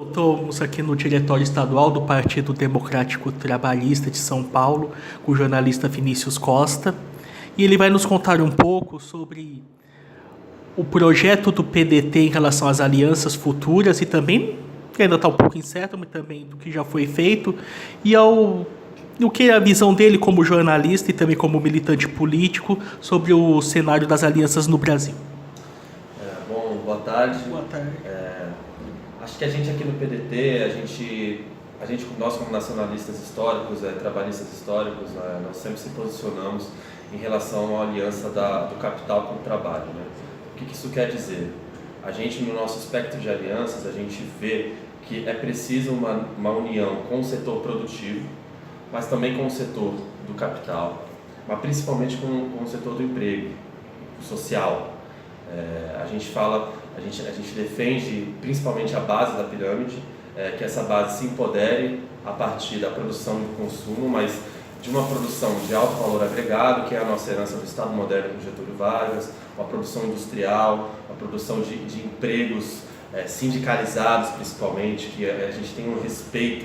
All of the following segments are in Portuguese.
Estamos aqui no diretório estadual do Partido Democrático Trabalhista de São Paulo, com o jornalista Vinícius Costa, e ele vai nos contar um pouco sobre o projeto do PDT em relação às alianças futuras e também, que ainda está um pouco incerto, mas também do que já foi feito, e o que é a visão dele como jornalista e também como militante político sobre o cenário das alianças no Brasil. Boa tarde. Boa tarde. Acho que a gente aqui no PDT, nós como nacionalistas históricos, trabalhistas históricos, nós sempre se posicionamos em relação à aliança do capital com o trabalho, né? O que isso quer dizer? A gente, no nosso espectro de alianças, a gente vê que é preciso uma união com o setor produtivo, mas também com o setor do capital, mas principalmente com o setor do emprego, social. A gente defende principalmente a base da pirâmide, que essa base se empodere a partir da produção e do consumo, mas de uma produção de alto valor agregado, que é a nossa herança do Estado moderno com Getúlio Vargas, uma produção industrial, uma produção de empregos sindicalizados principalmente, que a gente tem um respeito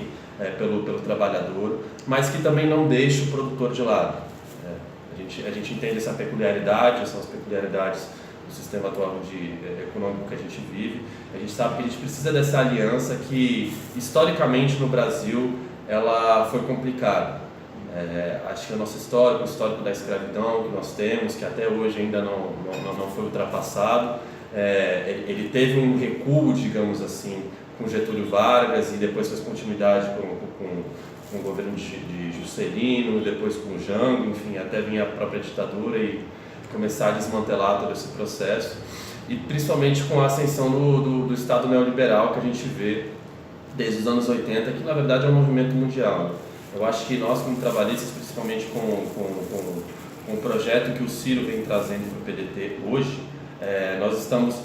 pelo trabalhador, mas que também não deixe o produtor de lado. A gente entende essa peculiaridade, essas peculiaridades do sistema atual econômico que a gente vive. A gente sabe que a gente precisa dessa aliança que, historicamente no Brasil, ela foi complicada. Acho que o nosso histórico, o histórico da escravidão que nós temos, que até hoje ainda não foi ultrapassado, ele teve um recuo, digamos assim, com Getúlio Vargas e depois fez continuidade com o governo de Juscelino, depois com o Jango, enfim, até vir a própria ditadura e começar a desmantelar todo esse processo, e principalmente com a ascensão do Estado neoliberal que a gente vê desde os anos 80, que na verdade é um movimento mundial. Eu acho que nós, como trabalhistas, principalmente com o projeto que o Ciro vem trazendo para o PDT hoje, nós estamos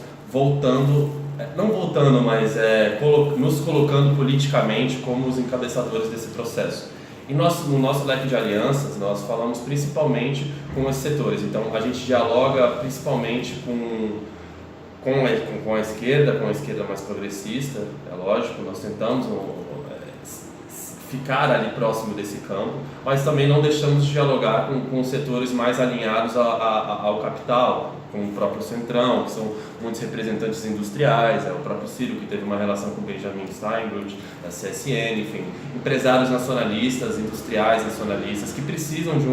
nos colocando politicamente como os encabeçadores desse processo. E no nosso leque de alianças, nós falamos principalmente com esses setores. Então, a gente dialoga principalmente com a esquerda mais progressista, é lógico, nós tentamos ficar ali próximo desse campo, mas também não deixamos de dialogar com setores mais alinhados ao capital, como o próprio Centrão, que são muitos representantes industriais, o próprio Ciro, que teve uma relação com Benjamin Steinbrück, da CSN, enfim, empresários nacionalistas, industriais nacionalistas, que precisam de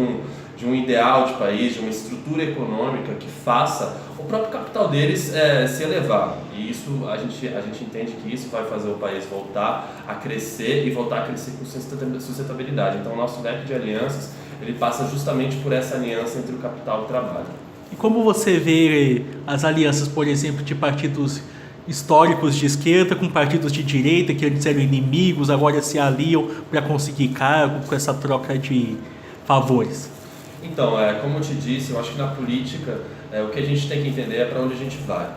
um ideal de país, de uma estrutura econômica que faça o próprio capital deles se elevar. E isso, a gente entende que isso vai fazer o país voltar a crescer e voltar a crescer com sustentabilidade. Então, o nosso leque de alianças, ele passa justamente por essa aliança entre o capital e o trabalho. E como você vê as alianças, por exemplo, de partidos históricos de esquerda com partidos de direita que antes eram inimigos, agora se aliam para conseguir cargo com essa troca de favores? Então, como eu te disse, eu acho que na política o que a gente tem que entender é para onde a gente vai.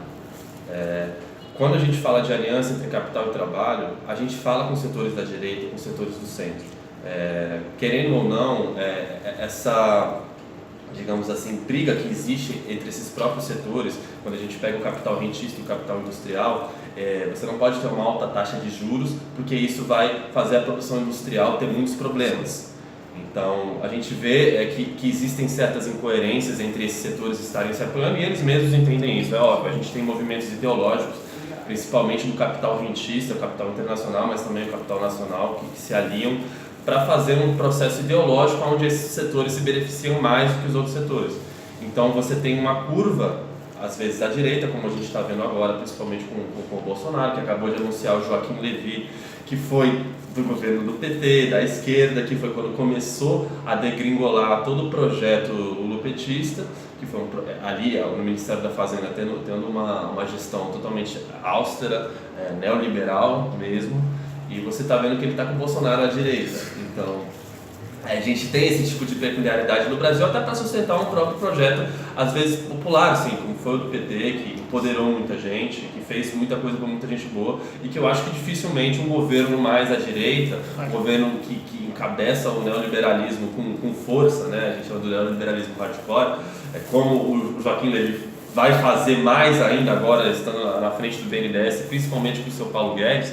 Quando a gente fala de aliança entre capital e trabalho, a gente fala com setores da direita e com setores do centro. Querendo ou não, essa, digamos assim, briga que existe entre esses próprios setores, quando a gente pega o capital rentista e o capital industrial, você não pode ter uma alta taxa de juros, porque isso vai fazer a produção industrial ter muitos problemas. Então, a gente vê que existem certas incoerências entre esses setores estarem se apoiando, e eles mesmos entendem isso. É óbvio, a gente tem movimentos ideológicos, principalmente do capital rentista, o capital internacional, mas também o capital nacional, que se aliam para fazer um processo ideológico onde esses setores se beneficiam mais do que os outros setores. Então, você tem uma curva, às vezes à direita, como a gente está vendo agora, principalmente com o Bolsonaro, que acabou de anunciar o Joaquim Levy, que foi do governo do PT, da esquerda, que foi quando começou a degringolar todo o projeto lulopetista, que foi ali no Ministério da Fazenda tendo uma gestão totalmente austera, neoliberal mesmo, e você está vendo que ele está com o Bolsonaro à direita. Então, a gente tem esse tipo de peculiaridade no Brasil até para sustentar um próprio projeto, às vezes popular, assim, como foi o do PT, que empoderou muita gente, que fez muita coisa para muita gente boa, e que eu acho que dificilmente um governo mais à direita, um governo que encabeça o neoliberalismo com força, né? A gente chama do neoliberalismo hardcore, como o Joaquim Levy vai fazer mais ainda agora, estando na frente do BNDES, principalmente com o seu Paulo Guedes.